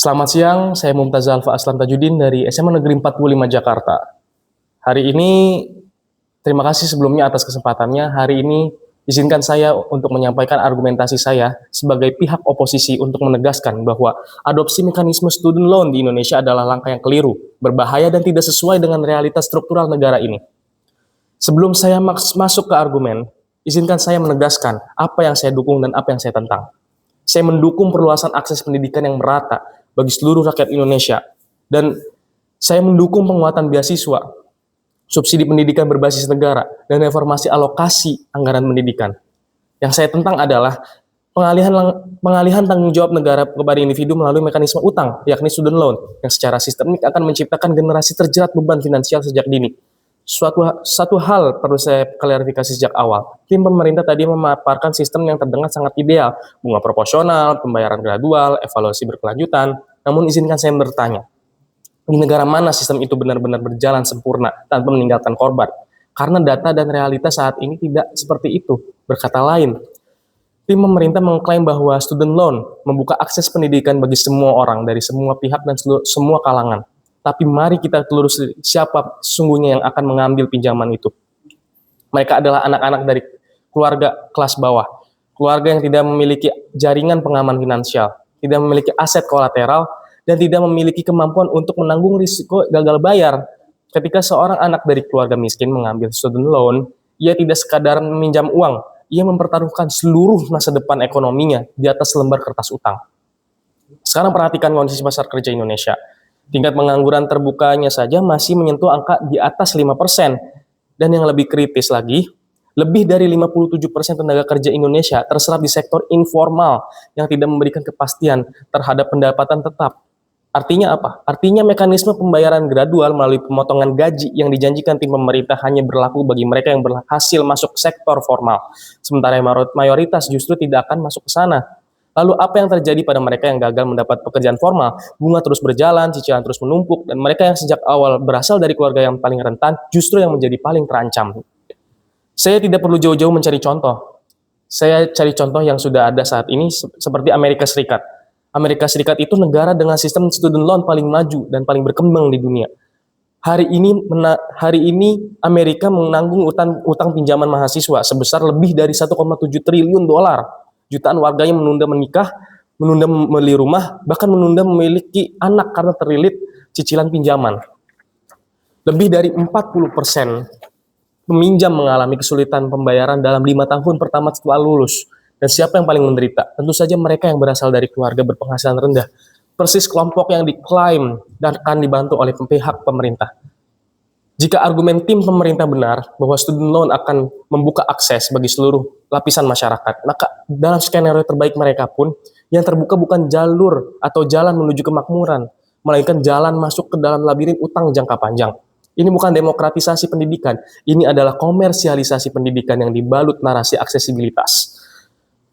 Selamat siang, saya Mumtaz Alfa Aslam Tajudin dari SMA Negeri 45 Jakarta. Hari ini, terima kasih sebelumnya atas kesempatannya. Hari ini, izinkan saya untuk menyampaikan argumentasi saya sebagai pihak oposisi untuk menegaskan bahwa adopsi mekanisme student loan di Indonesia adalah langkah yang keliru, berbahaya dan tidak sesuai dengan realitas struktural negara ini. Sebelum saya masuk ke argumen, izinkan saya menegaskan apa yang saya dukung dan apa yang saya tentang. Saya mendukung perluasan akses pendidikan yang merata bagi seluruh rakyat Indonesia. Dan saya mendukung penguatan beasiswa, subsidi pendidikan berbasis negara, dan reformasi alokasi anggaran pendidikan. Yang saya tentang adalah pengalihan tanggung jawab negara kepada individu melalui mekanisme utang, yakni student loan, yang secara sistemik akan menciptakan generasi terjerat beban finansial sejak dini. Satu hal perlu saya klarifikasi sejak awal. Tim pemerintah tadi memaparkan sistem yang terdengar sangat ideal, bunga proporsional, pembayaran gradual, evaluasi berkelanjutan. Namun izinkan saya bertanya, di negara mana sistem itu benar-benar berjalan sempurna tanpa meninggalkan korban? Karena data dan realitas saat ini tidak seperti itu. Berkata lain, tim pemerintah mengklaim bahwa student loan membuka akses pendidikan bagi semua orang dari semua pihak dan semua kalangan. Tapi mari kita telusuri siapa sesungguhnya yang akan mengambil pinjaman itu. Mereka adalah anak-anak dari keluarga kelas bawah, keluarga yang tidak memiliki jaringan pengaman finansial, tidak memiliki aset kolateral, dan tidak memiliki kemampuan untuk menanggung risiko gagal bayar. Ketika seorang anak dari keluarga miskin mengambil student loan, ia tidak sekadar meminjam uang, ia mempertaruhkan seluruh masa depan ekonominya di atas lembar kertas utang. Sekarang perhatikan kondisi pasar kerja Indonesia. Tingkat pengangguran terbukanya saja masih menyentuh angka di atas 5%. Dan yang lebih kritis lagi, lebih dari 57% tenaga kerja Indonesia terserap di sektor informal yang tidak memberikan kepastian terhadap pendapatan tetap. Artinya apa? Artinya mekanisme pembayaran gradual melalui pemotongan gaji yang dijanjikan tim pemerintah hanya berlaku bagi mereka yang berhasil masuk sektor formal. Sementara mayoritas justru tidak akan masuk ke sana. Lalu apa yang terjadi pada mereka yang gagal mendapat pekerjaan formal? Bunga terus berjalan, cicilan terus menumpuk, dan mereka yang sejak awal berasal dari keluarga yang paling rentan justru yang menjadi paling terancam. Saya tidak perlu jauh-jauh mencari contoh. Saya cari contoh yang sudah ada saat ini seperti Amerika Serikat. Amerika Serikat itu negara dengan sistem student loan paling maju dan paling berkembang di dunia. Hari ini Amerika menanggung utang pinjaman mahasiswa sebesar lebih dari 1,7 triliun dolar. Jutaan warganya menunda menikah, menunda membeli rumah, bahkan menunda memiliki anak karena terlilit cicilan pinjaman. Lebih dari 40% peminjam mengalami kesulitan pembayaran dalam 5 tahun pertama setelah lulus. Dan siapa yang paling menderita? Tentu saja mereka yang berasal dari keluarga berpenghasilan rendah. Persis kelompok yang diklaim dan akan dibantu oleh pihak pemerintah. Jika argumen tim pemerintah benar bahwa student loan akan membuka akses bagi seluruh lapisan masyarakat, maka dalam skenario terbaik mereka pun, yang terbuka bukan jalur atau jalan menuju kemakmuran, melainkan jalan masuk ke dalam labirin utang jangka panjang. Ini bukan demokratisasi pendidikan, ini adalah komersialisasi pendidikan yang dibalut narasi aksesibilitas.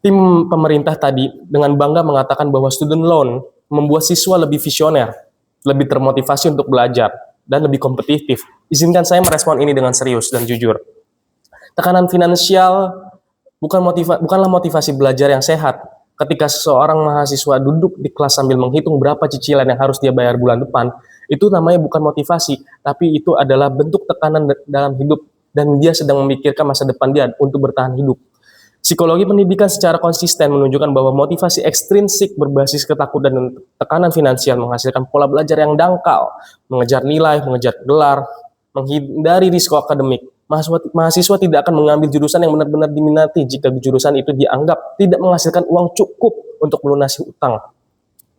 Tim pemerintah tadi dengan bangga mengatakan bahwa student loan membuat siswa lebih visioner, lebih termotivasi untuk belajar, dan lebih kompetitif. Izinkan saya merespon ini dengan serius dan jujur. Tekanan finansial bukanlah motivasi belajar yang sehat. Ketika seseorang mahasiswa duduk di kelas sambil menghitung berapa cicilan yang harus dia bayar bulan depan, itu namanya bukan motivasi, tapi itu adalah bentuk tekanan dalam hidup, dan dia sedang memikirkan masa depan dia untuk bertahan hidup. Psikologi pendidikan secara konsisten menunjukkan bahwa motivasi ekstrinsik berbasis ketakutan dan tekanan finansial menghasilkan pola belajar yang dangkal, mengejar nilai, mengejar gelar, menghindari risiko akademik. Mahasiswa tidak akan mengambil jurusan yang benar-benar diminati jika jurusan itu dianggap tidak menghasilkan uang cukup untuk melunasi utang.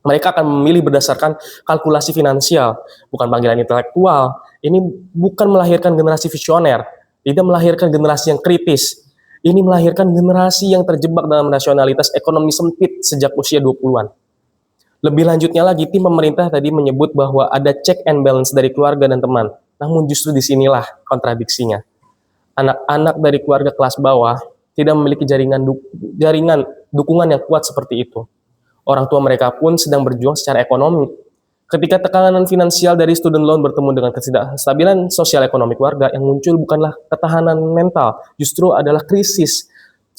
Mereka akan memilih berdasarkan kalkulasi finansial, bukan panggilan intelektual. Ini bukan melahirkan generasi visioner, tidak melahirkan generasi yang kritis. Ini melahirkan generasi yang terjebak dalam rasionalitas ekonomi sempit sejak usia 20-an. Lebih lanjutnya lagi, tim pemerintah tadi menyebut bahwa ada check and balance dari keluarga dan teman. Namun justru disinilah kontradiksinya. Anak-anak dari keluarga kelas bawah tidak memiliki jaringan dukungan yang kuat seperti itu. Orang tua mereka pun sedang berjuang secara ekonomi. Ketika tekanan finansial dari student loan bertemu dengan ketidakstabilan sosial ekonomi keluarga, yang muncul bukanlah ketahanan mental, justru adalah krisis.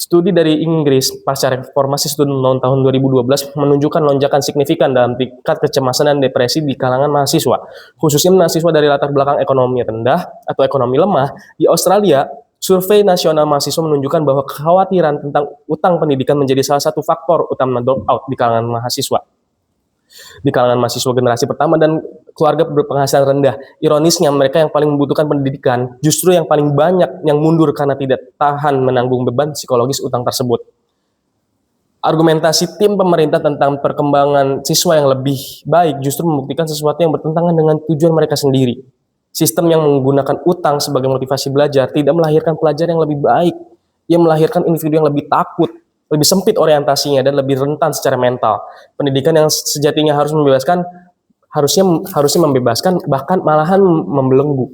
Studi dari Inggris pasca reformasi student loan tahun 2012 menunjukkan lonjakan signifikan dalam tingkat kecemasan dan depresi di kalangan mahasiswa, khususnya mahasiswa dari latar belakang ekonomi rendah atau ekonomi lemah. Di Australia, survei nasional mahasiswa menunjukkan bahwa kekhawatiran tentang utang pendidikan menjadi salah satu faktor utama dropout di kalangan mahasiswa. Di kalangan mahasiswa generasi pertama dan keluarga berpenghasilan rendah. Ironisnya, mereka yang paling membutuhkan pendidikan justru yang paling banyak yang mundur karena tidak tahan menanggung beban psikologis utang tersebut. Argumentasi tim pemerintah tentang perkembangan siswa yang lebih baik justru membuktikan sesuatu yang bertentangan dengan tujuan mereka sendiri. Sistem yang menggunakan utang sebagai motivasi belajar tidak melahirkan pelajar yang lebih baik. Ia melahirkan individu yang lebih takut, lebih sempit orientasinya, dan lebih rentan secara mental. Pendidikan yang sejatinya harus membebaskan, harusnya membebaskan, bahkan malahan membelenggu.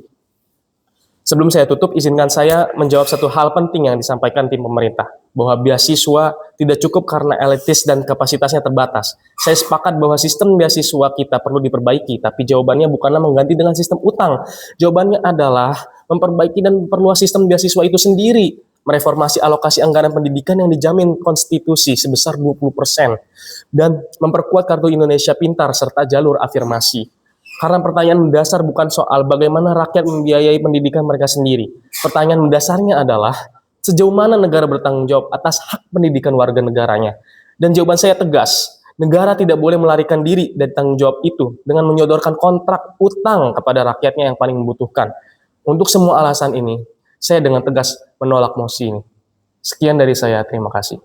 Sebelum saya tutup, izinkan saya menjawab satu hal penting yang disampaikan tim pemerintah, bahwa beasiswa tidak cukup karena elitis dan kapasitasnya terbatas. Saya sepakat bahwa sistem beasiswa kita perlu diperbaiki, tapi jawabannya bukanlah mengganti dengan sistem utang. Jawabannya adalah memperbaiki dan memperluas sistem beasiswa itu sendiri, mereformasi alokasi anggaran pendidikan yang dijamin konstitusi sebesar 20%, dan memperkuat Kartu Indonesia Pintar serta jalur afirmasi. Karena pertanyaan mendasar bukan soal bagaimana rakyat membiayai pendidikan mereka sendiri. Pertanyaan mendasarnya adalah sejauh mana negara bertanggung jawab atas hak pendidikan warga negaranya. Dan jawaban saya tegas, negara tidak boleh melarikan diri dari tanggung jawab itu dengan menyodorkan kontrak utang kepada rakyatnya yang paling membutuhkan. Untuk semua alasan ini, saya dengan tegas menolak mosi ini. Sekian dari saya, terima kasih.